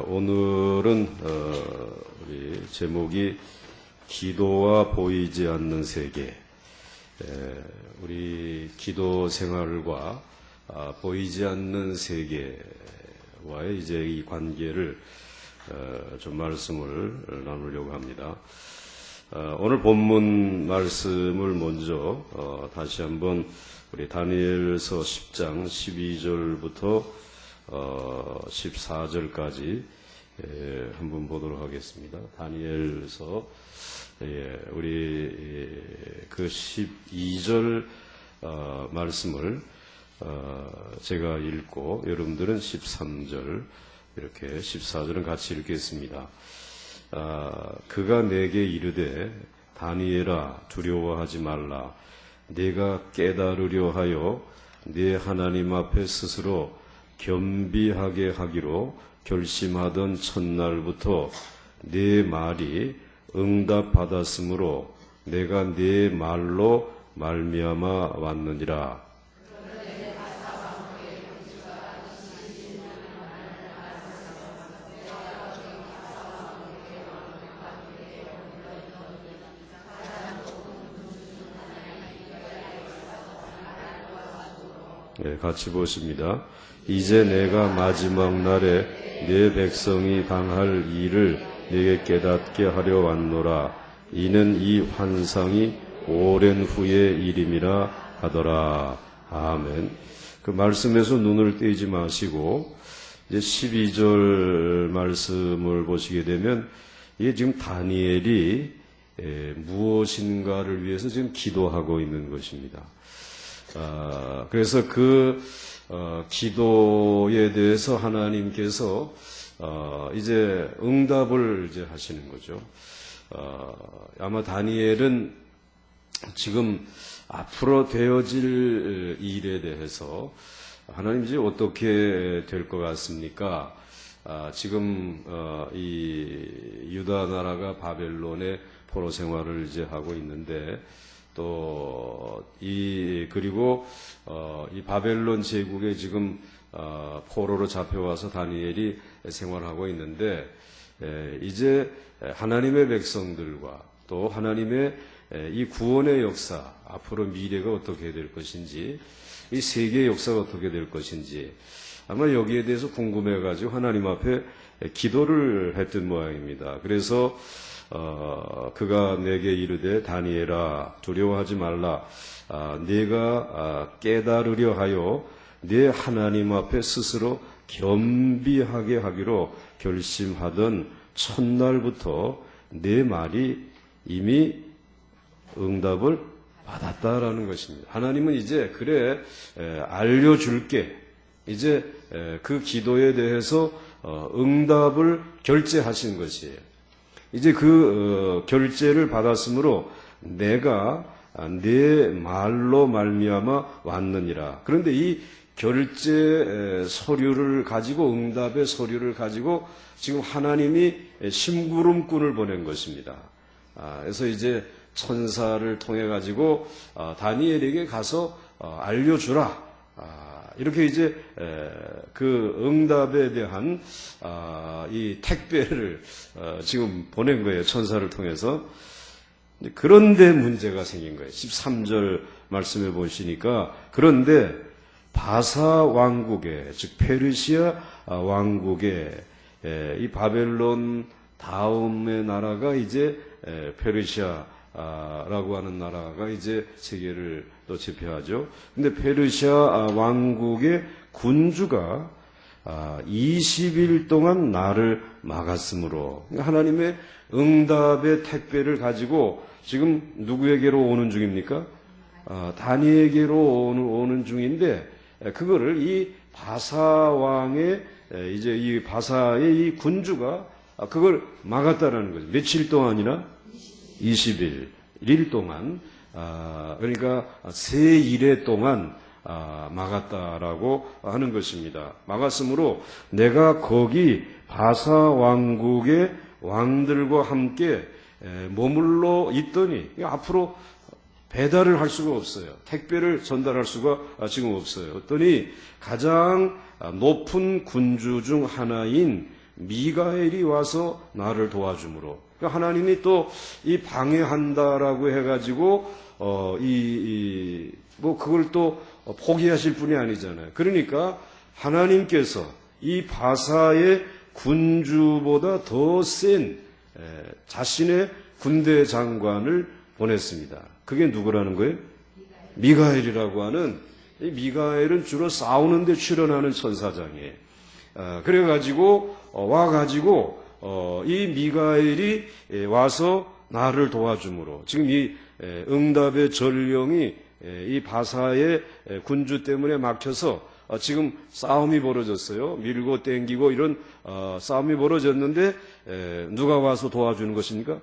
오늘은 우리 제목이 기도와 보이지 않는 세계. 우리 기도 생활과 보이지 않는 세계와의 이제 이 관계를 좀 말씀을 나누려고 합니다. 오늘 본문 말씀을 먼저 다시 한번 우리 다니엘서 10장 12절부터 14절까지 한번 보도록 하겠습니다. 다니엘서 우리 그 12절 말씀을 제가 읽고 여러분들은 13절 이렇게 14절은 같이 읽겠습니다. 그가 내게 이르되 다니엘아 두려워하지 말라. 내가 깨달으려 하여 네 하나님 앞에 스스로 겸비하게 하기로 결심하던 첫날부터 네 말이 응답받았으므로 내가 네 말로 말미암아 왔느니라. 같이 보십니다. 이제 내가 마지막 날에 네 백성이 당할 일을 네게 깨닫게 하려 왔노라. 이는 이 환상이 오랜 후의 일임이라 하더라. 아멘. 그 말씀에서 눈을 떼지 마시고 이제 12절 말씀을 보시게 되면 이게 지금 다니엘이 무엇인가를 위해서 지금 기도하고 있는 것입니다. 그래서 그 기도에 대해서 하나님께서 이제 응답을 이제 하시는 거죠. 아마 다니엘은 지금 앞으로 되어질 일에 대해서 하나님 이제 어떻게 될 것 같습니까? 지금 이 유다 나라가 바벨론의 포로 생활을 이제 하고 있는데 그리고 이 바벨론 제국에 지금 포로로 잡혀와서 다니엘이 생활하고 있는데 이제 하나님의 백성들과 또 하나님의 이 구원의 역사, 앞으로 미래가 어떻게 될 것인지, 이 세계의 역사가 어떻게 될 것인지 아마 여기에 대해서 궁금해가지고 하나님 앞에 기도를 했던 모양입니다. 그래서 그가 내게 이르되 다니엘아 두려워하지 말라. 네가 깨달으려 하여 네 하나님 앞에 스스로 겸비하게 하기로 결심하던 첫날부터 네 말이 이미 응답을 받았다라는 것입니다. 하나님은 이제 그래 알려줄게. 이제 그 기도에 대해서 응답을 결제하신 것이에요. 이제 그 결제를 받았으므로 내가 네 말로 말미암아 왔느니라. 그런데 이 결제 서류를 가지고 응답의 서류를 가지고 지금 하나님이 심부름꾼을 보낸 것입니다. 그래서 이제 천사를 통해 가지고 다니엘에게 가서 알려주라. 이렇게 이제 그 응답에 대한 이 택배를 지금 보낸 거예요. 천사를 통해서. 그런데 문제가 생긴 거예요. 13절 말씀해 보시니까 그런데 바사 왕국의 즉 페르시아 왕국의 이 바벨론 다음의 나라가 이제 페르시아라고 하는 나라가 이제 세계를 또 제패하죠. 근데 페르시아 왕국의 군주가 20일 동안 나를 막았으므로 하나님의 응답의 택배를 가지고 지금 누구에게로 오는 중입니까? 다니엘에게로 오는 중인데 그거를 이 바사 왕의 이제 이 바사의 이 군주가 그걸 막았다라는 거죠. 며칠 동안이나 20일, 1일 동안 그러니까 세 일해 동안 막았다라고 하는 것입니다. 막았으므로 내가 거기 바사 왕국의 왕들과 함께 머물러 있더니 앞으로 배달을 할 수가 없어요. 택배를 전달할 수가 지금 없어요. 어떠니 가장 높은 군주 중 하나인 미가엘이 와서 나를 도와줌으로. 그러니까 하나님이 또 이 방해한다라고 해가지고 뭐 그걸 또 포기하실 분이 아니잖아요. 그러니까 하나님께서 이 바사의 군주보다 더 센 자신의 군대 장관을 보냈습니다. 그게 누구라는 거예요? 미가엘이라고 하는, 이 미가엘은 주로 싸우는 데 출연하는 천사장이에요. 그래가지고 와가지고 이 미가엘이 와서 나를 도와줌으로, 지금 이 응답의 전령이 이 바사의 군주 때문에 막혀서 지금 싸움이 벌어졌어요. 밀고 땡기고 이런 싸움이 벌어졌는데 누가 와서 도와주는 것입니까?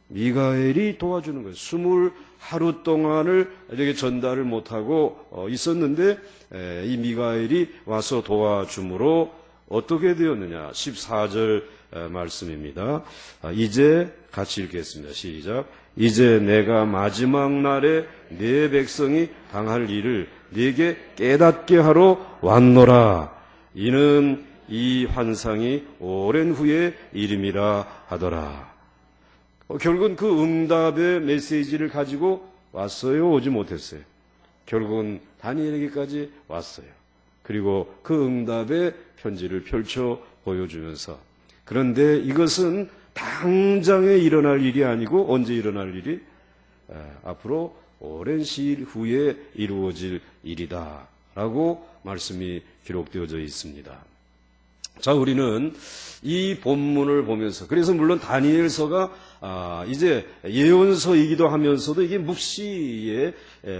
미가엘이 도와주는 거예요. 20하루 동안을 이렇게 전달을 못하고 있었는데 이 미가엘이 와서 도와줌으로 어떻게 되었느냐. 14절 말씀입니다. 이제 같이 읽겠습니다. 시작. 이제 내가 마지막 날에 네 백성이 당할 일을 네게 깨닫게 하러 왔노라. 이는 이 환상이 오랜 후의 일임이라 하더라. 결국은 그 응답의 메시지를 가지고 왔어요? 오지 못했어요? 결국은 다니엘에게까지 왔어요. 그리고 그 응답의 편지를 펼쳐 보여주면서, 그런데 이것은 당장에 일어날 일이 아니고 언제 일어날 일이? 앞으로 오랜 시일 후에 이루어질 일이다 라고 말씀이 기록되어져 있습니다. 자, 우리는 이 본문을 보면서, 그래서 물론 다니엘서가 이제 예언서이기도 하면서도 이게 묵시의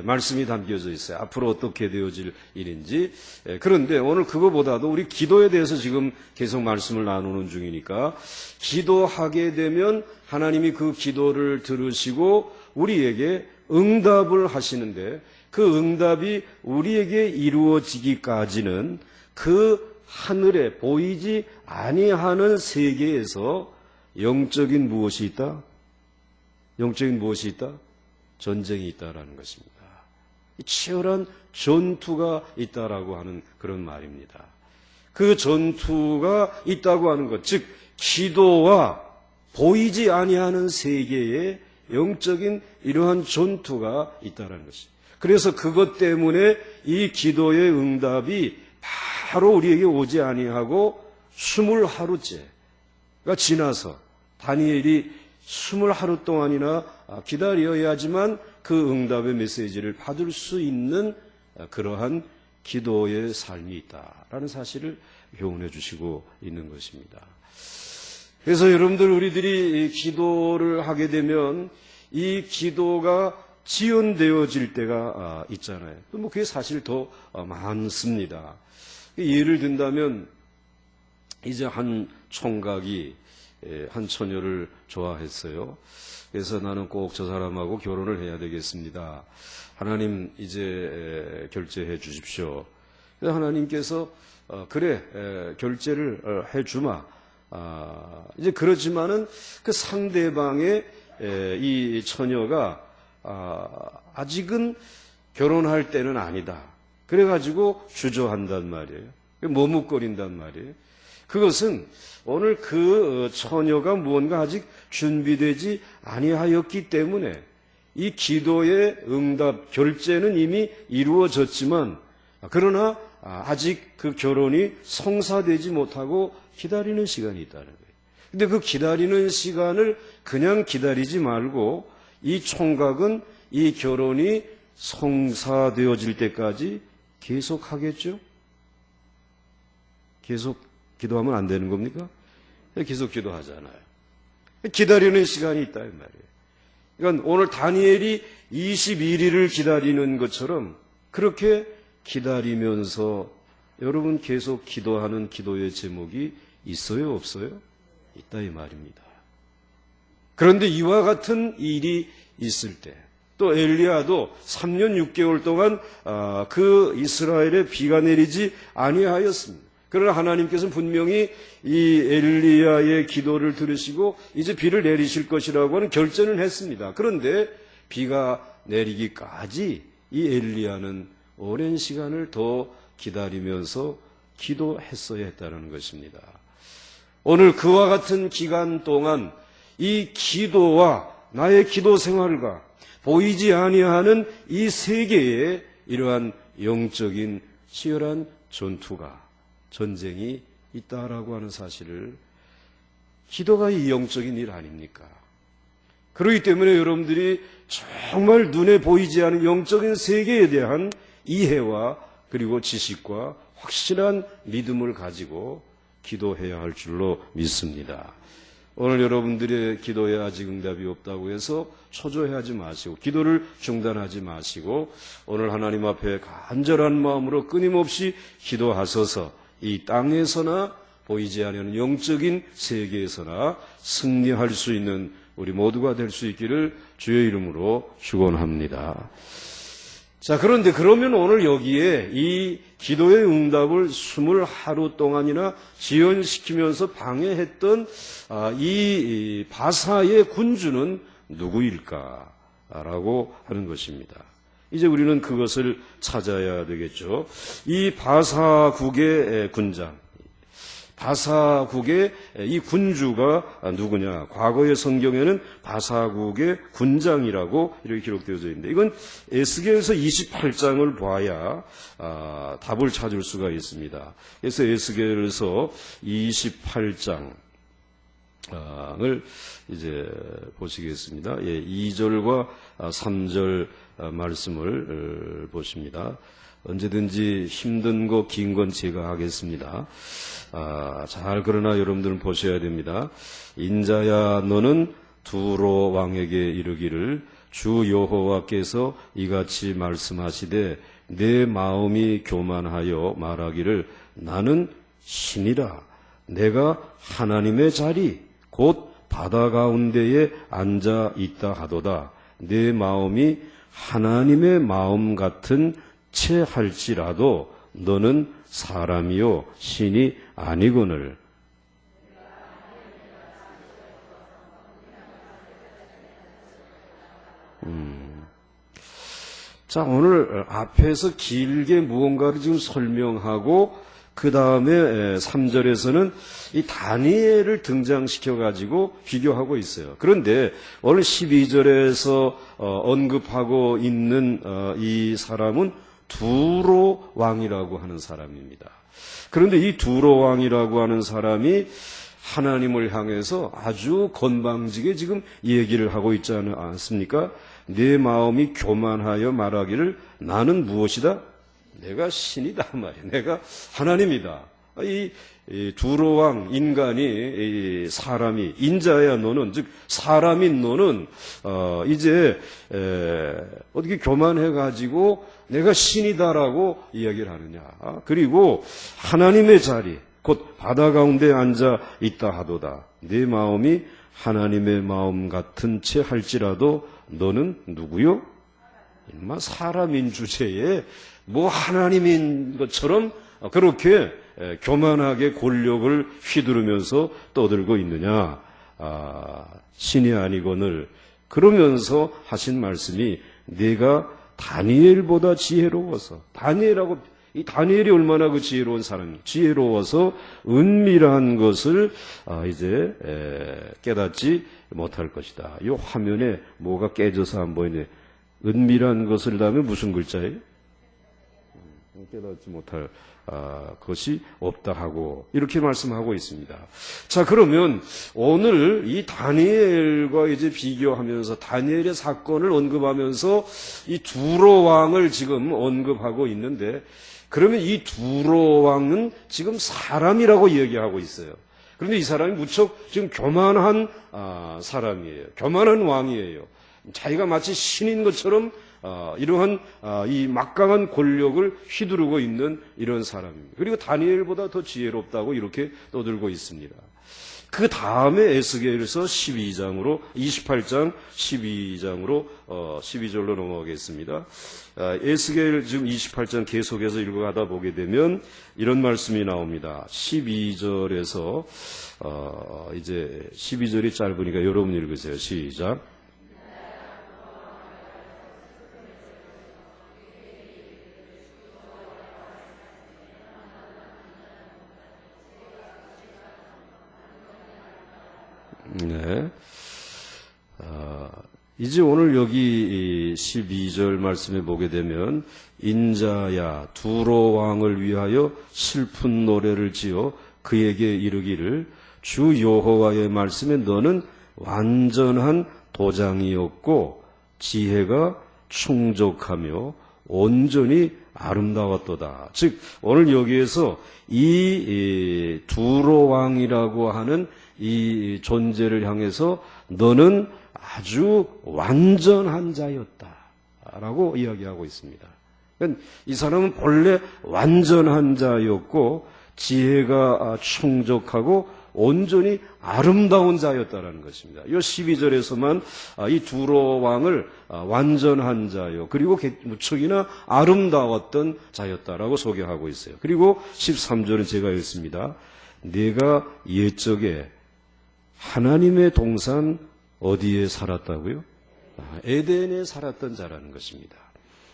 말씀이 담겨져 있어요. 앞으로 어떻게 되어질 일인지. 그런데 오늘 그거보다도 우리 기도에 대해서 지금 계속 말씀을 나누는 중이니까, 기도하게 되면 하나님이 그 기도를 들으시고 우리에게 응답을 하시는데, 그 응답이 우리에게 이루어지기까지는 그 하늘에 보이지 아니하는 세계에서 영적인 무엇이 있다? 영적인 무엇이 있다? 전쟁이 있다라는 것입니다. 치열한 전투가 있다라고 하는 그런 말입니다. 그 전투가 있다고 하는 것, 즉 기도와 보이지 아니하는 세계에 영적인 이러한 전투가 있다라는 것입니다. 그래서 그것 때문에 이 기도의 응답이 바로 우리에게 오지 아니하고 20하루째가 지나서 다니엘이 20하루 동안이나 기다려야지만 그 응답의 메시지를 받을 수 있는 그러한 기도의 삶이 있다라는 사실을 교훈해 주시고 있는 것입니다. 그래서 여러분들, 우리들이 기도를 하게 되면 이 기도가 지연되어질 때가 있잖아요. 뭐 그게 사실 더 많습니다. 예를 든다면, 이제 한 총각이 한 처녀를 좋아했어요. 그래서 나는 꼭 저 사람하고 결혼을 해야 되겠습니다. 하나님 이제 결제해 주십시오. 그래서 하나님께서 그래, 결제를 해주마. 이제 그렇지만은 그 상대방의 이 처녀가 아직은 결혼할 때는 아니다. 그래가지고 주저한단 말이에요. 머뭇거린단 말이에요. 그것은 오늘 그 처녀가 무언가 아직 준비되지 아니하였기 때문에 이 기도의 응답, 결제는 이미 이루어졌지만, 그러나 아직 그 결혼이 성사되지 못하고 기다리는 시간이 있다는 거예요. 근데 그 기다리는 시간을 그냥 기다리지 말고 이 총각은 이 결혼이 성사되어질 때까지 계속 하겠죠? 계속 기도하면 안 되는 겁니까? 계속 기도하잖아요. 기다리는 시간이 있다 이 말이에요. 그러니까 오늘 다니엘이 21일을 기다리는 것처럼 그렇게 기다리면서 여러분 계속 기도하는 기도의 제목이 있어요, 없어요? 있다 이 말입니다. 그런데 이와 같은 일이 있을 때, 또 엘리야도 3년 6개월 동안 그 이스라엘에 비가 내리지 아니하였습니다. 그러나 하나님께서는 분명히 이 엘리야의 기도를 들으시고 이제 비를 내리실 것이라고 하는 결정을 했습니다. 그런데 비가 내리기까지 이 엘리야는 오랜 시간을 더 기다리면서 기도했어야 했다는 것입니다. 오늘 그와 같은 기간 동안 이 기도와 나의 기도 생활과 보이지 아니하는 이 세계에 이러한 영적인 치열한 전쟁이 있다라고 하는 사실을, 기도가 이 영적인 일 아닙니까? 그렇기 때문에 여러분들이 정말 눈에 보이지 않는 영적인 세계에 대한 이해와 그리고 지식과 확실한 믿음을 가지고 기도해야 할 줄로 믿습니다. 오늘 여러분들의 기도에 아직 응답이 없다고 해서 초조해하지 마시고 기도를 중단하지 마시고 오늘 하나님 앞에 간절한 마음으로 끊임없이 기도하셔서 이 땅에서나 보이지 않는 영적인 세계에서나 승리할 수 있는 우리 모두가 될 수 있기를 주의 이름으로 축원합니다. 자, 그런데 그러면 오늘 여기에 이 기도의 응답을 20하루 동안이나 지연시키면서 방해했던 이 바사의 군주는 누구일까라고 하는 것입니다. 이제 우리는 그것을 찾아야 되겠죠. 이 바사국의 군장, 바사국의 이 군주가 누구냐? 과거의 성경에는 바사국의 군장이라고 이렇게 기록되어져 있는데 이건 에스겔서 28장을 봐야 답을 찾을 수가 있습니다. 그래서 에스겔서 28장을 이제 보시겠습니다. 2절과 3절 말씀을 보십니다. 언제든지 힘든 거, 긴 건 제가 하겠습니다. 그러나 여러분들은 보셔야 됩니다. 인자야, 너는 두로 왕에게 이르기를 주 여호와께서 이같이 말씀하시되 내 마음이 교만하여 말하기를 나는 신이라. 내가 하나님의 자리, 곧 바다 가운데에 앉아 있다 하도다. 내 마음이 하나님의 마음 같은 채 할지라도 너는 사람이요 신이 아니거늘. 자, 오늘 앞에서 길게 무언가를 지금 설명하고 그 다음에 3절에서는 이 다니엘을 등장시켜 가지고 비교하고 있어요. 그런데 오늘 12절에서 언급하고 있는 이 사람은 두로 왕이라고 하는 사람입니다. 그런데 이 두로 왕이라고 하는 사람이 하나님을 향해서 아주 건방지게 지금 얘기를 하고 있지 않습니까? 내 마음이 교만하여 말하기를 나는 무엇이다? 내가 신이다 말이야. 내가 하나님이다. 이 두로 왕 인간이 사람이 인자야 너는 즉 사람인 너는 이제 어떻게 교만해 가지고 내가 신이다라고 이야기를 하느냐. 그리고 하나님의 자리 곧 바다 가운데 앉아 있다 하도다. 네 마음이 하나님의 마음 같은 채 할지라도 너는 누구요? 인마 사람인 주제에 뭐 하나님인 것처럼 그렇게 교만하게 권력을 휘두르면서 떠들고 있느냐. 신이 아니거늘. 그러면서 하신 말씀이 내가 다니엘보다 지혜로워서, 이 다니엘이 얼마나 그 지혜로운 사람이 지혜로워서 은밀한 것을 이제 깨닫지 못할 것이다. 이 화면에 뭐가 깨져서 안 보이네. 은밀한 것을 다음에 무슨 글자예요? 깨닫지 못할 것이 없다 하고 이렇게 말씀하고 있습니다. 자, 그러면 오늘 이 다니엘과 이제 비교하면서 다니엘의 사건을 언급하면서 이 두로 왕을 지금 언급하고 있는데 그러면 이 두로 왕은 지금 사람이라고 얘기하고 있어요. 그런데 이 사람이 무척 지금 교만한 사람이에요. 교만한 왕이에요. 자기가 마치 신인 것처럼 이러한 이 막강한 권력을 휘두르고 있는 이런 사람입니다. 그리고 다니엘보다 더 지혜롭다고 이렇게 떠들고 있습니다. 그 다음에 에스겔서 28장 12장으로 12절로 넘어가겠습니다. 에스겔 지금 28장 계속해서 읽어가다 보게 되면 이런 말씀이 나옵니다. 12절에서 이제 12절이 짧으니까 여러분 읽으세요. 시작. 네. 이제 오늘 여기 12절 말씀에 보게 되면 인자야 두로 왕을 위하여 슬픈 노래를 지어 그에게 이르기를 주 여호와의 말씀에 너는 완전한 도장이었고 지혜가 충족하며 온전히 아름다웠도다. 즉 오늘 여기에서 이 두로 왕이라고 하는 이 존재를 향해서 너는 아주 완전한 자였다라고 이야기하고 있습니다. 그러니까 이 사람은 본래 완전한 자였고 지혜가 충족하고 온전히 아름다운 자였다라는 것입니다. 이 12절에서만 이 두로 왕을 완전한 자요 그리고 무척이나 아름다웠던 자였다라고 소개하고 있어요. 그리고 13절은 제가 읽습니다. 네가 옛적에 하나님의 동산 어디에 살았다고요? 에덴에 살았던 자라는 것입니다.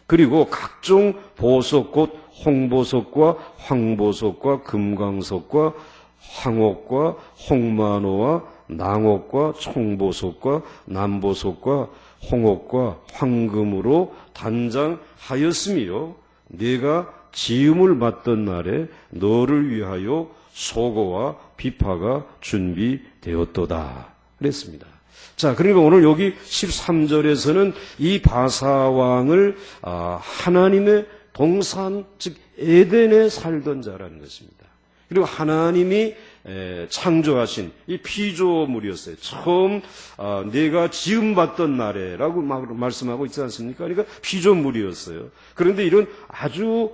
그리고 각종 보석 곧 홍보석과 황보석과 금광석과 황옥과 홍만호와 낭옥과 총보석과 남보석과 홍옥과 황금으로 단장하였으며 네가 지음을 받던 날에 너를 위하여 소고와 비파가 준비되었도다 그랬습니다. 자, 그러니까 오늘 여기 13절에서는 이 바사왕을 하나님의 동산, 즉 에덴에 살던 자라는 것입니다. 그리고 하나님이 창조하신 이 피조물이었어요. 처음 내가 지음받던 날에라고 말씀하고 있지 않습니까? 그러니까 피조물이었어요. 그런데 이런 아주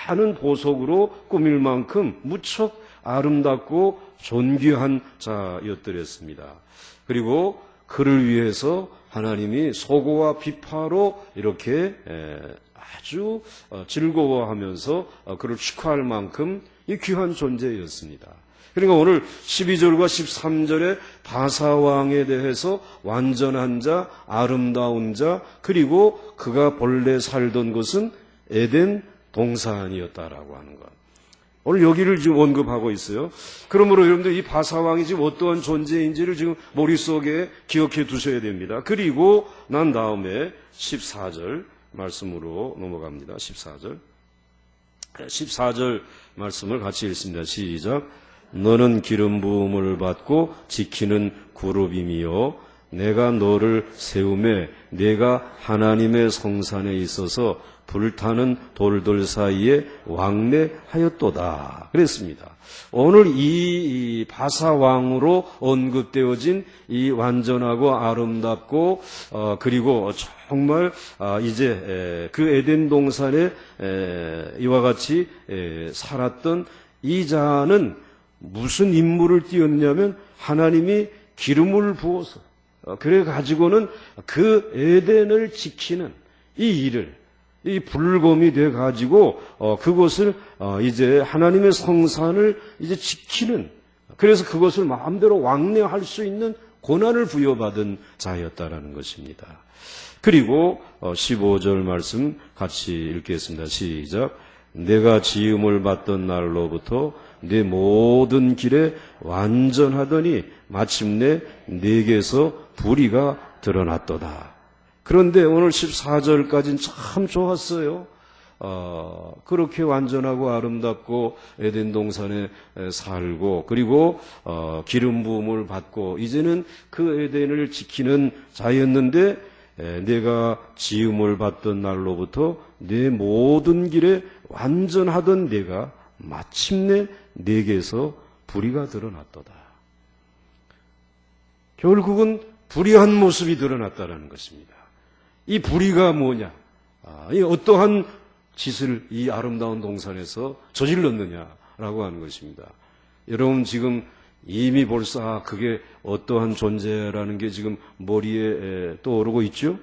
많은 보석으로 꾸밀 만큼 무척 아름답고 존귀한 자였더랬습니다. 그리고 그를 위해서 하나님이 소고와 비파로 이렇게 아주 즐거워하면서 그를 축하할 만큼 이 귀한 존재였습니다. 그러니까 오늘 12절과 13절에 바사왕에 대해서 완전한 자, 아름다운 자, 그리고 그가 본래 살던 곳은 에덴 동산이었다라고 하는 것. 오늘 여기를 지금 언급하고 있어요. 그러므로 여러분들 이 바사왕이 지금 어떠한 존재인지를 지금 머릿속에 기억해 두셔야 됩니다. 그리고 난 다음에 14절 말씀으로 넘어갑니다. 14절 말씀을 같이 읽습니다. 시작. 너는 기름 부음을 받고 지키는 그룹이며 내가 너를 세우매 내가 하나님의 성산에 있어서 불타는 돌들 사이에 왕래하였도다. 그랬습니다. 오늘 이 바사왕으로 언급되어진 이 완전하고 아름답고 그리고 정말 이제 그 에덴 동산에 이와 같이 살았던 이 자는 무슨 임무를 띄었냐면 하나님이 기름을 부어서 그래 가지고는 그 에덴을 지키는 이 일을 이 불검이 돼 가지고 그것을 이제 하나님의 성산을 이제 지키는 그래서 그것을 마음대로 왕래할 수 있는 고난을 부여받은 자였다라는 것입니다. 그리고 15절 말씀 같이 읽겠습니다. 시작. 내가 지음을 받던 날로부터 내 모든 길에 완전하더니 마침내 내게서 불의가 드러났도다. 그런데 오늘 14절까지는 참 좋았어요. 그렇게 완전하고 아름답고 에덴 동산에 살고 그리고 기름 부음을 받고 이제는 그 에덴을 지키는 자였는데 내가 지음을 받던 날로부터 내 모든 길에 완전하던 내가 마침내 내게서 불의가 드러났도다. 결국은 불의한 모습이 드러났다는 것입니다. 이 불의가 뭐냐? 이 어떠한 짓을 이 아름다운 동산에서 저질렀느냐라고 하는 것입니다. 여러분 지금 이미 벌써 그게 어떠한 존재라는 게 지금 머리에 떠오르고 있죠?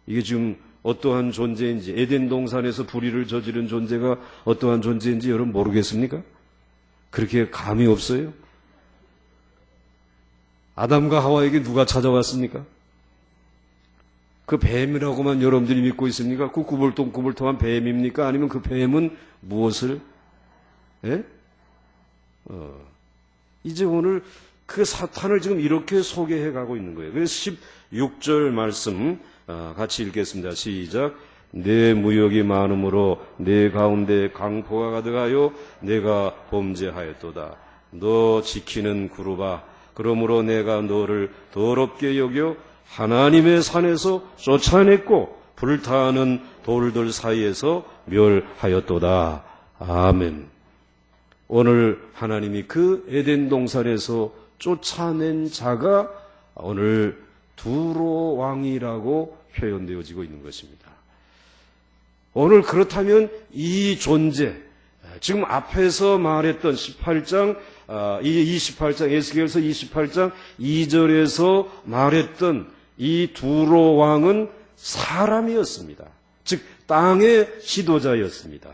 이게 지금 어떠한 존재인지 에덴 동산에서 불의를 저지른 존재가 어떠한 존재인지 여러분 모르겠습니까? 그렇게 감이 없어요? 아담과 하와에게 누가 찾아왔습니까? 그 뱀이라고만 여러분들이 믿고 있습니까? 그 구불통한 뱀입니까? 아니면 그 뱀은 무엇을? 예? 이제 오늘 그 사탄을 지금 이렇게 소개해 가고 있는 거예요. 그래서 16절 말씀 같이 읽겠습니다. 시작. 내 무역이 많음으로 내 가운데 강포가 가득하여 내가 범죄하였도다. 너 지키는 구루바, 그러므로 내가 너를 더럽게 여겨 하나님의 산에서 쫓아냈고 불타는 돌들 사이에서 멸하였도다. 아멘. 오늘 하나님이 그 에덴 동산에서 쫓아낸 자가 오늘 두로 왕이라고 표현되어지고 있는 것입니다. 오늘 그렇다면 이 존재, 지금 앞에서 말했던 18장, 에스겔서 28장 2절에서 말했던 이 두로 왕은 사람이었습니다. 즉 땅의 지도자였습니다.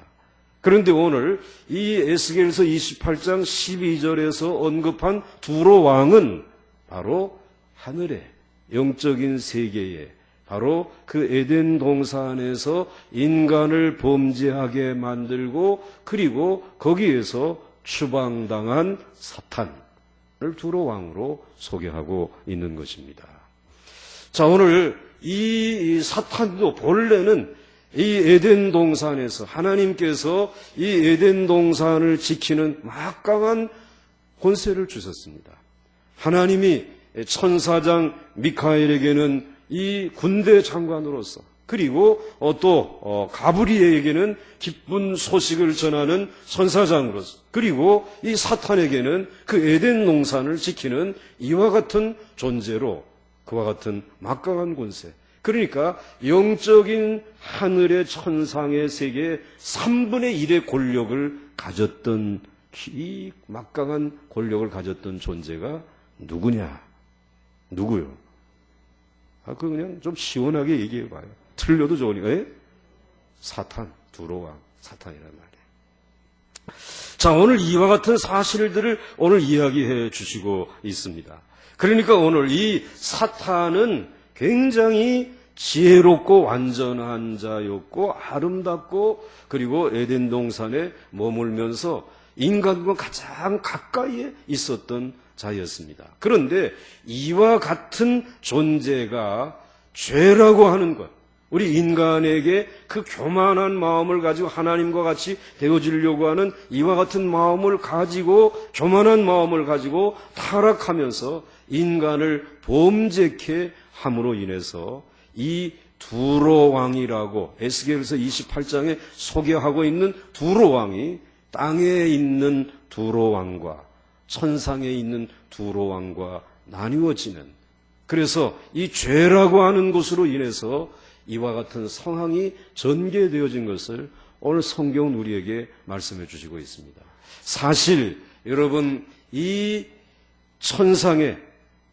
그런데 오늘 이 에스겔서 28장 12절에서 언급한 두로 왕은 바로 하늘의 영적인 세계에 바로 그 에덴 동산에서 인간을 범죄하게 만들고 그리고 거기에서 추방당한 사탄을 두로 왕으로 소개하고 있는 것입니다. 자, 오늘 이 사탄도 본래는 이 에덴 동산에서 하나님께서 이 에덴 동산을 지키는 막강한 권세를 주셨습니다. 하나님이 천사장 미카엘에게는 이 군대 장관으로서 그리고 또 가브리엘에게는 기쁜 소식을 전하는 천사장으로서 그리고 이 사탄에게는 그 에덴 동산을 지키는 이와 같은 존재로 그와 같은 막강한 권세, 그러니까 영적인 하늘의 천상의 세계의 3분의 1의 권력을 가졌던 이 막강한 권력을 가졌던 존재가 누구냐? 누구요? 그거 그냥 좀 시원하게 얘기해 봐요. 틀려도 좋으니까. 예? 사탄, 두로왕, 사탄이란 말이에요. 자, 오늘 이와 같은 사실들을 오늘 이야기해 주시고 있습니다. 그러니까 오늘 이 사탄은 굉장히 지혜롭고 완전한 자였고 아름답고 그리고 에덴 동산에 머물면서 인간과 가장 가까이에 있었던 자였습니다. 그런데 이와 같은 존재가 죄라고 하는 것, 우리 인간에게 그 교만한 마음을 가지고 하나님과 같이 되어지려고 하는 이와 같은 마음을 가지고 교만한 마음을 가지고 타락하면서 인간을 범죄케 함으로 인해서 이 두로 왕이라고 에스겔서 28장에 소개하고 있는 두로 왕이 땅에 있는 두로 왕과 천상에 있는 두로 왕과 나뉘어지는, 그래서 이 죄라고 하는 것으로 인해서 이와 같은 상황이 전개되어진 것을 오늘 성경은 우리에게 말씀해 주시고 있습니다. 사실 여러분, 이 천상의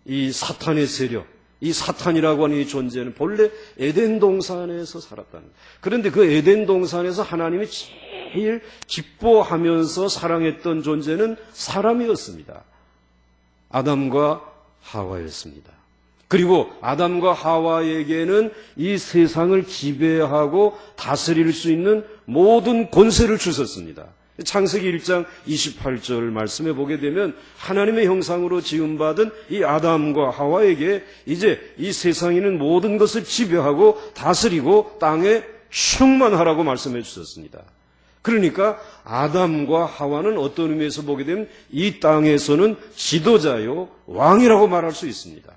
이 사탄의 세력, 이 사탄이라고 하는 이 존재는 본래 에덴 동산에서 살았다는 거예요. 그런데 그 에덴 동산에서 하나님이 제일 기뻐하면서 사랑했던 존재는 사람이었습니다. 아담과 하와였습니다. 그리고 아담과 하와에게는 이 세상을 지배하고 다스릴 수 있는 모든 권세를 주셨습니다. 창세기 1장 28절 말씀에 보게 되면 하나님의 형상으로 지음받은 이 아담과 하와에게 이제 이 세상에 있는 모든 것을 지배하고 다스리고 땅에 충만하라고 말씀해 주셨습니다. 그러니까 아담과 하와는 어떤 의미에서 보게 되면 이 땅에서는 지도자요 왕이라고 말할 수 있습니다.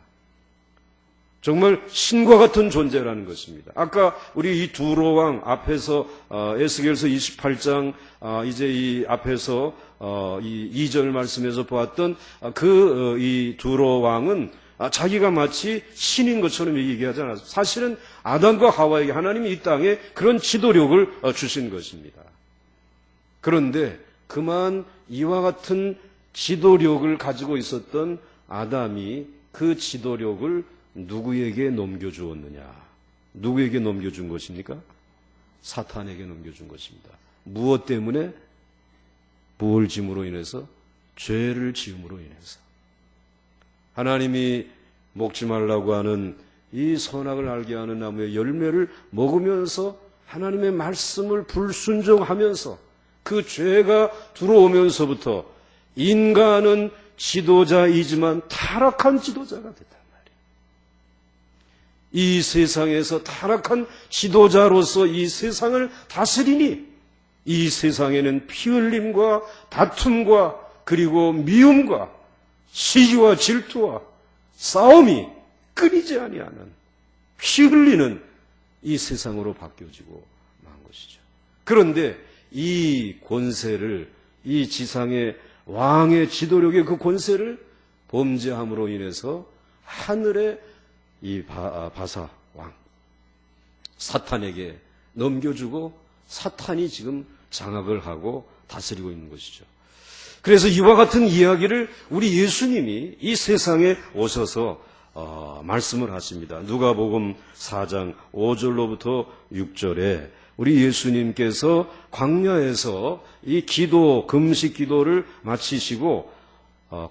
정말 신과 같은 존재라는 것입니다. 아까 우리 이 두로 왕 앞에서 에스겔서 28장 이제 이 앞에서 이 2절 말씀에서 보았던 그 이 두로 왕은 자기가 마치 신인 것처럼 얘기하지 않았습니다. 사실은 아담과 하와에게 하나님이 이 땅에 그런 지도력을 주신 것입니다. 그런데 그만 이와 같은 지도력을 가지고 있었던 아담이 그 지도력을 누구에게 넘겨주었느냐? 누구에게 넘겨준 것입니까? 사탄에게 넘겨준 것입니다. 무엇 때문에? 무엇을 짐으로 인해서? 죄를 지음으로 인해서. 하나님이 먹지 말라고 하는 이 선악을 알게 하는 나무의 열매를 먹으면서 하나님의 말씀을 불순종하면서 그 죄가 들어오면서부터 인간은 지도자이지만 타락한 지도자가 됐단 말이에요. 이 세상에서 타락한 지도자로서 이 세상을 다스리니 이 세상에는 피 흘림과 다툼과 그리고 미움과 시기와 질투와 싸움이 끊이지 아니하는 피 흘리는 이 세상으로 바뀌어지고 만 것이죠. 그런데 이 권세를, 이 지상의 왕의 지도력의 그 권세를 범죄함으로 인해서 하늘의 이 바사 왕 사탄에게 넘겨주고 사탄이 지금 장악을 하고 다스리고 있는 것이죠. 그래서 이와 같은 이야기를 우리 예수님이 이 세상에 오셔서 말씀을 하십니다. 누가복음 4장 5절로부터 6절에 우리 예수님께서 광야에서 이 기도, 금식 기도를 마치시고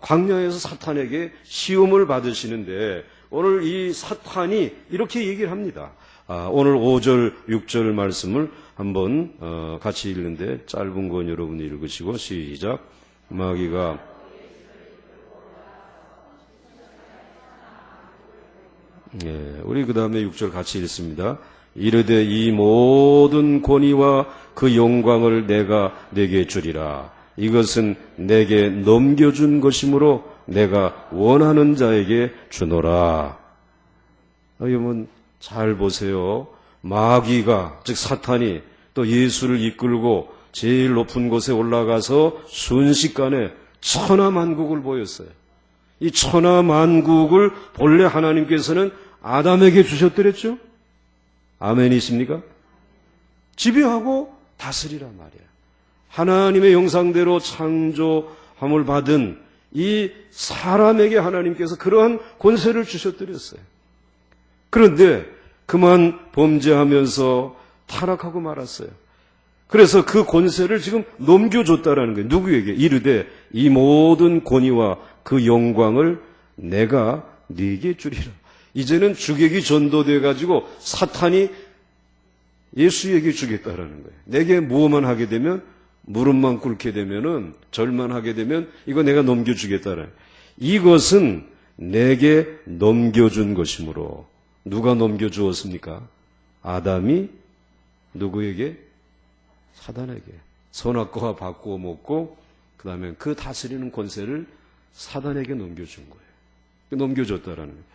광야에서 사탄에게 시험을 받으시는데 오늘 이 사탄이 이렇게 얘기를 합니다. 오늘 5절, 6절 말씀을 한번 같이 읽는데 짧은 건 여러분이 읽으시고 시작. 마귀가 우리 그 다음에 6절 같이 읽습니다. 이르되 이 모든 권위와 그 영광을 내가 내게 주리라. 이것은 내게 넘겨준 것이므로 내가 원하는 자에게 주노라. 여러분 잘 보세요. 마귀가 즉 사탄이 또 예수를 이끌고 제일 높은 곳에 올라가서 순식간에 천하만국을 보였어요. 이 천하만국을 본래 하나님께서는 아담에게 주셨더랬죠? 아멘이십니까? 지배하고 다스리란 말이에요. 하나님의 형상대로 창조함을 받은 이 사람에게 하나님께서 그러한 권세를 주셨더랬어요. 그런데 그만 범죄하면서 타락하고 말았어요. 그래서 그 권세를 지금 넘겨줬다라는 거예요. 누구에게? 이르되 이 모든 권위와 그 영광을 내가 네게 주리라. 이제는 주객이 전도돼가지고 사탄이 예수에게 주겠다라는 거예요. 내게 무엇만 하게 되면 무릎만 꿇게 되면은 절만 하게 되면 이거 내가 넘겨주겠다라는 거예요. 이것은 내게 넘겨준 것이므로 누가 넘겨주었습니까? 아담이 누구에게? 사단에게. 선악과 바꾸어 먹고 그 다음에 그 다스리는 권세를 사단에게 넘겨준 거예요. 넘겨줬다라는 거예요.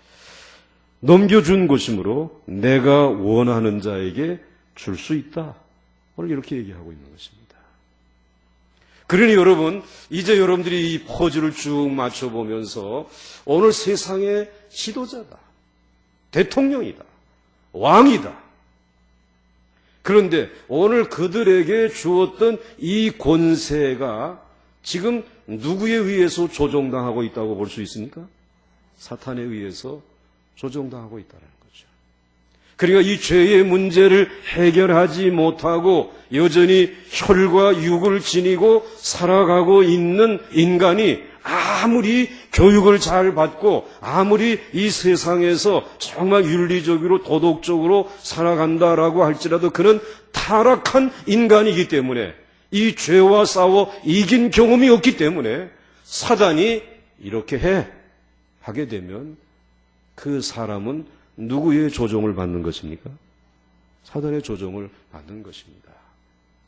넘겨준 것이므로 내가 원하는 자에게 줄 수 있다. 오늘 이렇게 얘기하고 있는 것입니다. 그러니 여러분, 이제 여러분들이 이 퍼즐을 쭉 맞춰보면서 오늘 세상의 지도자다. 대통령이다. 왕이다. 그런데 오늘 그들에게 주었던 이 권세가 지금 누구에 의해서 조종당하고 있다고 볼 수 있습니까? 사탄에 의해서 조종당하고 있다는 거죠. 그러니까 이 죄의 문제를 해결하지 못하고 여전히 혈과 육을 지니고 살아가고 있는 인간이 아무리 교육을 잘 받고 아무리 이 세상에서 정말 윤리적으로 도덕적으로 살아간다라고 할지라도 그는 타락한 인간이기 때문에 이 죄와 싸워 이긴 경험이 없기 때문에 사단이 이렇게 하게 되면 그 사람은 누구의 조종을 받는 것입니까? 사단의 조종을 받는 것입니다.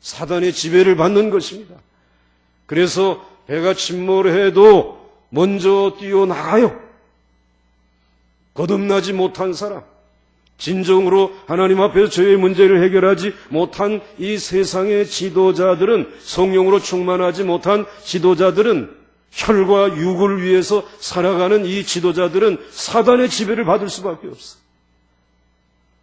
사단의 지배를 받는 것입니다. 그래서 배가 침몰해도 먼저 뛰어나가요. 거듭나지 못한 사람, 진정으로 하나님 앞에서 죄의 문제를 해결하지 못한 이 세상의 지도자들은, 성령으로 충만하지 못한 지도자들은, 혈과 육을 위해서 살아가는 이 지도자들은 사단의 지배를 받을 수밖에 없어.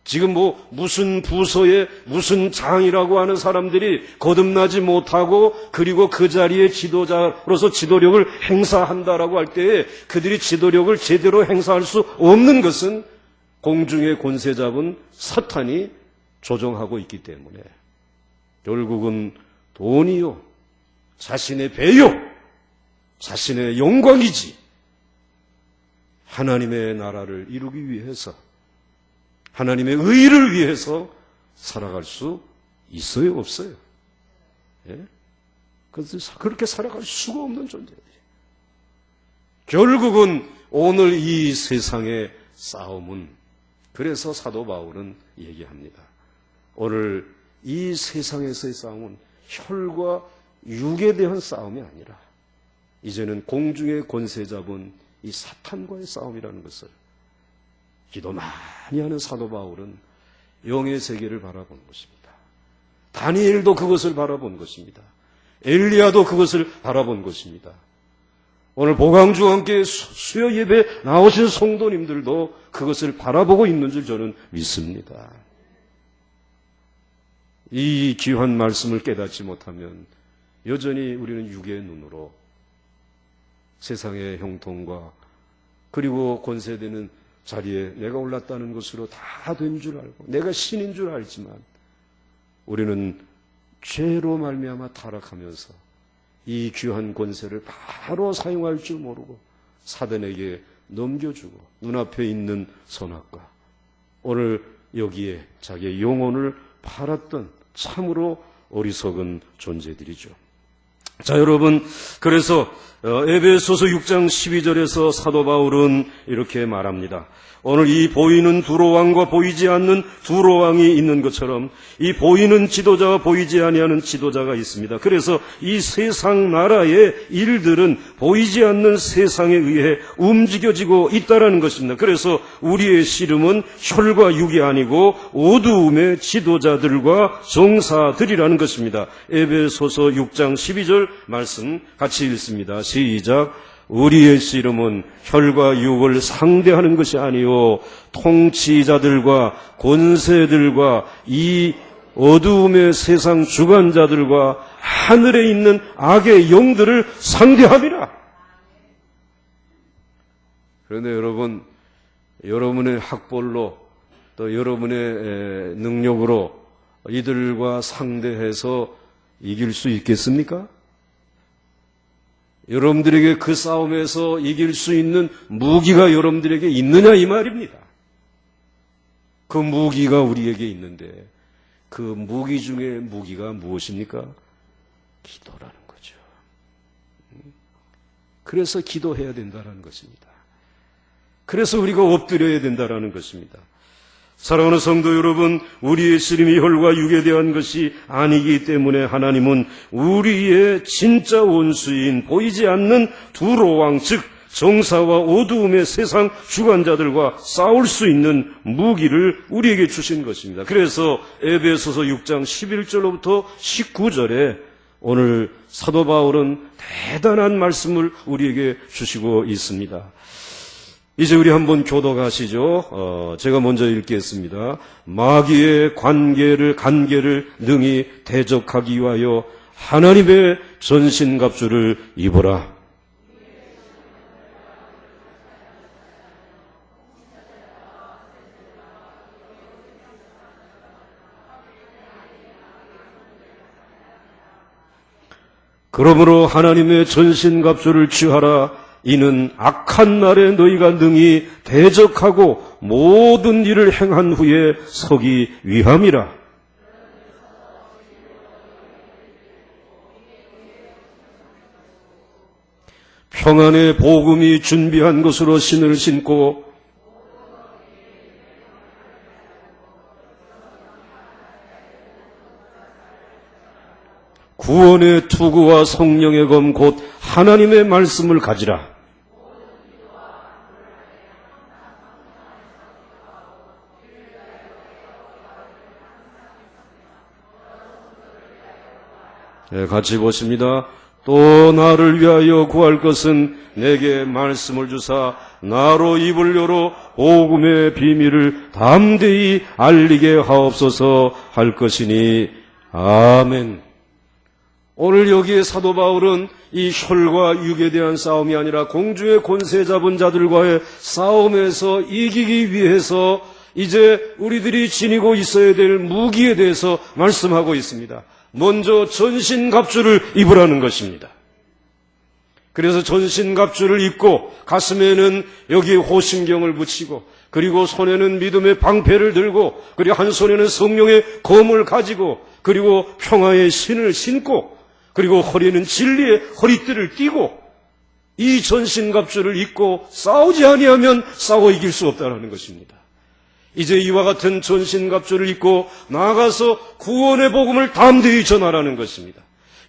지금 무슨 부서에 무슨 장이라고 하는 사람들이 거듭나지 못하고 그리고 그 자리에 지도자로서 지도력을 행사한다라고 할 때에 그들이 지도력을 제대로 행사할 수 없는 것은 공중의 권세 잡은 사탄이 조종하고 있기 때문에 결국은 돈이요, 자신의 배요, 자신의 영광이지 하나님의 나라를 이루기 위해서 하나님의 의를 위해서 살아갈 수 있어요, 없어요? 예? 그렇게 살아갈 수가 없는 존재들이에요. 결국은 오늘 이 세상의 싸움은, 그래서 사도 바울은 얘기합니다. 오늘 이 세상에서의 싸움은 혈과 육에 대한 싸움이 아니라 이제는 공중의 권세 잡은 이 사탄과의 싸움이라는 것을 기도 많이 하는 사도 바울은 영의 세계를 바라본 것입니다. 다니엘도 그것을 바라본 것입니다. 엘리야도 그것을 바라본 것입니다. 오늘 보강주와 함께 수요 예배 나오신 성도님들도 그것을 바라보고 있는 줄 저는 믿습니다. 이 귀한 말씀을 깨닫지 못하면 여전히 우리는 육의 눈으로 세상의 형통과 그리고 권세되는 자리에 내가 올랐다는 것으로 다 된 줄 알고 내가 신인 줄 알지만 우리는 죄로 말미암아 타락하면서 이 귀한 권세를 바로 사용할 줄 모르고 사단에게 넘겨주고 눈앞에 있는 선악과 오늘 여기에 자기의 영혼을 팔았던 참으로 어리석은 존재들이죠. 자, 여러분, 그래서 에베소서 6장 12절에서 사도 바울은 이렇게 말합니다. 오늘 이 보이는 두로 왕과 보이지 않는 두로 왕이 있는 것처럼 이 보이는 지도자와 보이지 아니하는 지도자가 있습니다. 그래서 이 세상 나라의 일들은 보이지 않는 세상에 의해 움직여지고 있다라는 것입니다. 그래서 우리의 씨름은 혈과 육이 아니고 어두움의 지도자들과 정사들이라는 것입니다. 에베소서 6장 12절 말씀 같이 읽습니다. 시작. 우리의 씨름은 혈과 육을 상대하는 것이 아니요 통치자들과 권세들과 이 어두움의 세상 주관자들과 하늘에 있는 악의 영들을 상대함이라. 그런데 여러분, 여러분의 학벌로 또 여러분의 능력으로 이들과 상대해서 이길 수 있겠습니까? 여러분들에게 그 싸움에서 이길 수 있는 무기가 여러분들에게 있느냐 이 말입니다. 그 무기가 우리에게 있는데 그 무기 중에 무기가 무엇입니까? 기도라는 거죠. 그래서 기도해야 된다는 것입니다. 그래서 우리가 엎드려야 된다는 것입니다. 사랑하는 성도 여러분, 우리의 씨름이 혈과 육에 대한 것이 아니기 때문에 하나님은 우리의 진짜 원수인 보이지 않는 두로 왕, 즉 정사와 어두움의 세상 주관자들과 싸울 수 있는 무기를 우리에게 주신 것입니다. 그래서 에베소서 6장 11절로부터 19절에 오늘 사도 바울은 대단한 말씀을 우리에게 주시고 있습니다. 이제 우리 한번 교독하시죠. 제가 먼저 읽겠습니다. 마귀의 간계를 능히 대적하기 위하여 하나님의 전신갑주를 입어라. 그러므로 하나님의 전신갑주를 취하라. 이는 악한 날에 너희가 능히 대적하고 모든 일을 행한 후에 서기 위함이라. 평안의 복음이 준비한 것으로 신을 신고 구원의 투구와 성령의 검 곧 하나님의 말씀을 가지라. 네, 같이 보십니다. 또 나를 위하여 구할 것은 내게 말씀을 주사 나로 입을 열어 복음의 비밀을 담대히 알리게 하옵소서 할 것이니 아멘. 오늘 여기에 사도 바울은 이 혈과 육에 대한 싸움이 아니라 공중의 권세 잡은 자들과의 싸움에서 이기기 위해서 이제 우리들이 지니고 있어야 될 무기에 대해서 말씀하고 있습니다. 먼저 전신갑주를 입으라는 것입니다. 그래서 전신갑주를 입고 가슴에는 여기 호심경을 붙이고 그리고 손에는 믿음의 방패를 들고 그리고 한 손에는 성령의 검을 가지고 그리고 평화의 신을 신고 그리고 허리에는 진리의 허리띠를 띠고 이 전신갑주를 입고 싸우지 아니하면 싸워 이길 수 없다는 것입니다. 이제 이와 같은 전신갑주를 입고 나아가서 구원의 복음을 담대히 전하라는 것입니다.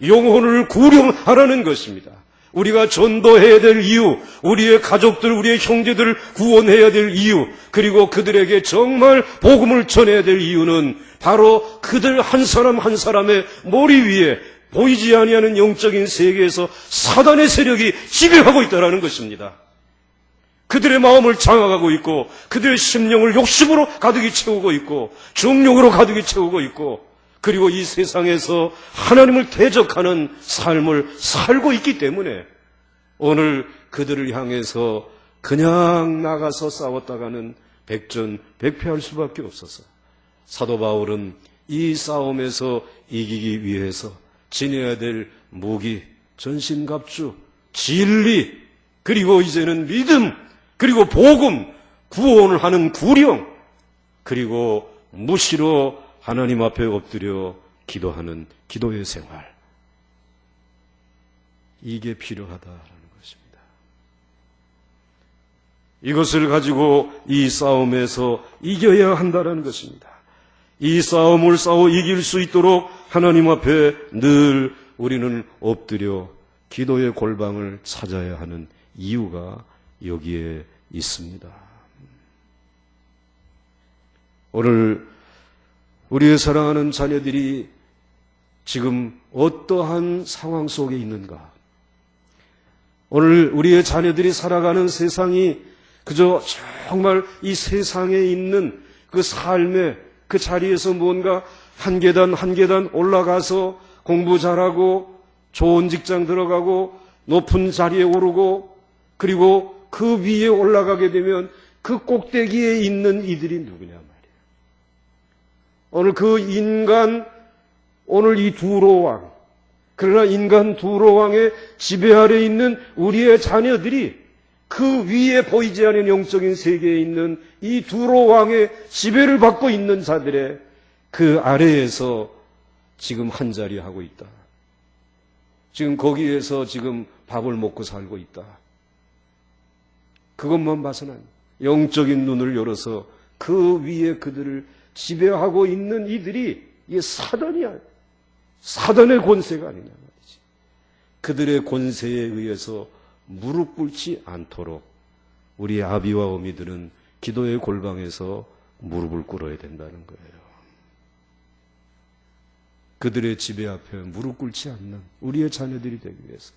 영혼을 구령하라는 것입니다. 우리가 전도해야 될 이유, 우리의 가족들, 우리의 형제들을 구원해야 될 이유, 그리고 그들에게 정말 복음을 전해야 될 이유는 바로 그들 한 사람 한 사람의 머리 위에 보이지 아니하는 영적인 세계에서 사단의 세력이 지배하고 있다는 것입니다. 그들의 마음을 장악하고 있고 그들의 심령을 욕심으로 가득히 채우고 있고 정욕으로 가득히 채우고 있고 그리고 이 세상에서 하나님을 대적하는 삶을 살고 있기 때문에 오늘 그들을 향해서 그냥 나가서 싸웠다가는 백전백패할 수밖에 없어서 사도 바울은 이 싸움에서 이기기 위해서 지녀야 될 무기, 전신갑주, 진리, 그리고 이제는 믿음, 그리고 복음, 구원을 하는 구령, 그리고 무시로 하나님 앞에 엎드려 기도하는 기도의 생활. 이게 필요하다라는 것입니다. 이것을 가지고 이 싸움에서 이겨야 한다는 것입니다. 이 싸움을 싸워 이길 수 있도록 하나님 앞에 늘 우리는 엎드려 기도의 골방을 찾아야 하는 이유가 여기에 있습니다. 오늘 우리의 사랑하는 자녀들이 지금 어떠한 상황 속에 있는가? 오늘 우리의 자녀들이 살아가는 세상이 그저 정말 이 세상에 있는 그 삶의 그 자리에서 뭔가 한 계단 한 계단 올라가서 공부 잘하고 좋은 직장 들어가고 높은 자리에 오르고 그리고 그 위에 올라가게 되면 그 꼭대기에 있는 이들이 누구냐 말이에요. 오늘 그 인간, 오늘 이 두로왕, 그러나 인간 두로왕의 지배 아래 있는 우리의 자녀들이 그 위에 보이지 않는 영적인 세계에 있는 이 두로왕의 지배를 받고 있는 자들의 그 아래에서 지금 한자리 하고 있다. 지금 거기에서 지금 밥을 먹고 살고 있다. 그것만 봐서는 영적인 눈을 열어서 그 위에 그들을 지배하고 있는 이들이 이게 사단이야. 사단의 권세가 아니냐 말이지. 그들의 권세에 의해서 무릎 꿇지 않도록 우리 아비와 어미들은 기도의 골방에서 무릎을 꿇어야 된다는 거예요. 그들의 지배 앞에 무릎 꿇지 않는 우리의 자녀들이 되기 위해서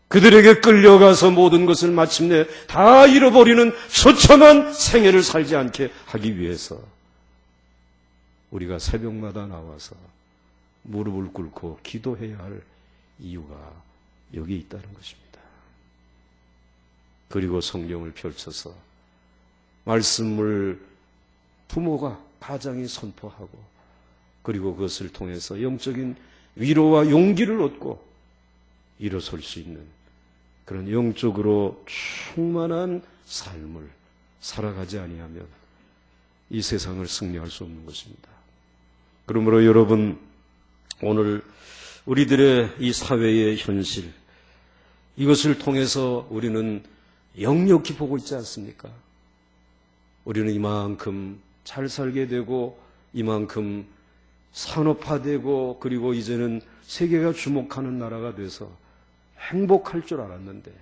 그들에게 끌려가서 모든 것을 마침내 다 잃어버리는 처참한 생애를 살지 않게 하기 위해서 우리가 새벽마다 나와서 무릎을 꿇고 기도해야 할 이유가 여기 있다는 것입니다. 그리고 성경을 펼쳐서 말씀을 부모가 가장이 선포하고 그리고 그것을 통해서 영적인 위로와 용기를 얻고 일어설 수 있는 그런 영적으로 충만한 삶을 살아가지 아니하면 이 세상을 승리할 수 없는 것입니다. 그러므로 여러분 오늘 우리들의 이 사회의 현실 이것을 통해서 우리는 역력히 보고 있지 않습니까? 우리는 이만큼 잘 살게 되고 이만큼 산업화되고 그리고 이제는 세계가 주목하는 나라가 돼서 행복할 줄 알았는데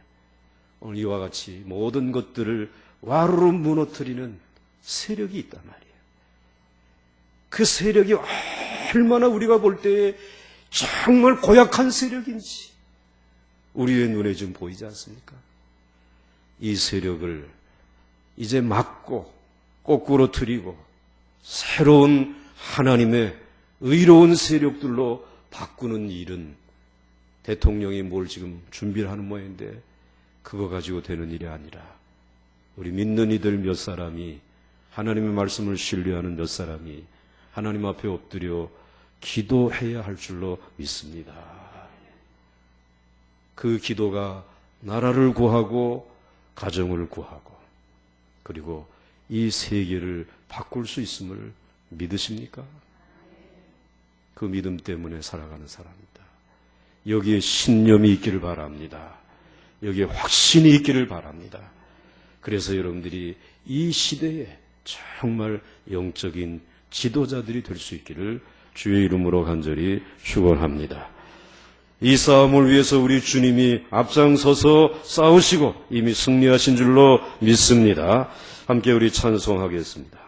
오늘 이와 같이 모든 것들을 와르르 무너뜨리는 세력이 있단 말이에요. 그 세력이 얼마나 우리가 볼 때에 정말 고약한 세력인지 우리의 눈에 좀 보이지 않습니까? 이 세력을 이제 막고 거꾸로 들이고 새로운 하나님의 의로운 세력들로 바꾸는 일은 대통령이 뭘 지금 준비를 하는 모양인데 그거 가지고 되는 일이 아니라 우리 믿는 이들 몇 사람이 하나님의 말씀을 신뢰하는 몇 사람이 하나님 앞에 엎드려 기도해야 할 줄로 믿습니다. 그 기도가 나라를 구하고 가정을 구하고 그리고 이 세계를 바꿀 수 있음을 믿으십니까? 그 믿음 때문에 살아가는 사람입니다. 여기에 신념이 있기를 바랍니다. 여기에 확신이 있기를 바랍니다. 그래서 여러분들이 이 시대에 정말 영적인 지도자들이 될 수 있기를 주의 이름으로 간절히 축원합니다. 이 싸움을 위해서 우리 주님이 앞장서서 싸우시고 이미 승리하신 줄로 믿습니다. 함께 우리 찬송하겠습니다.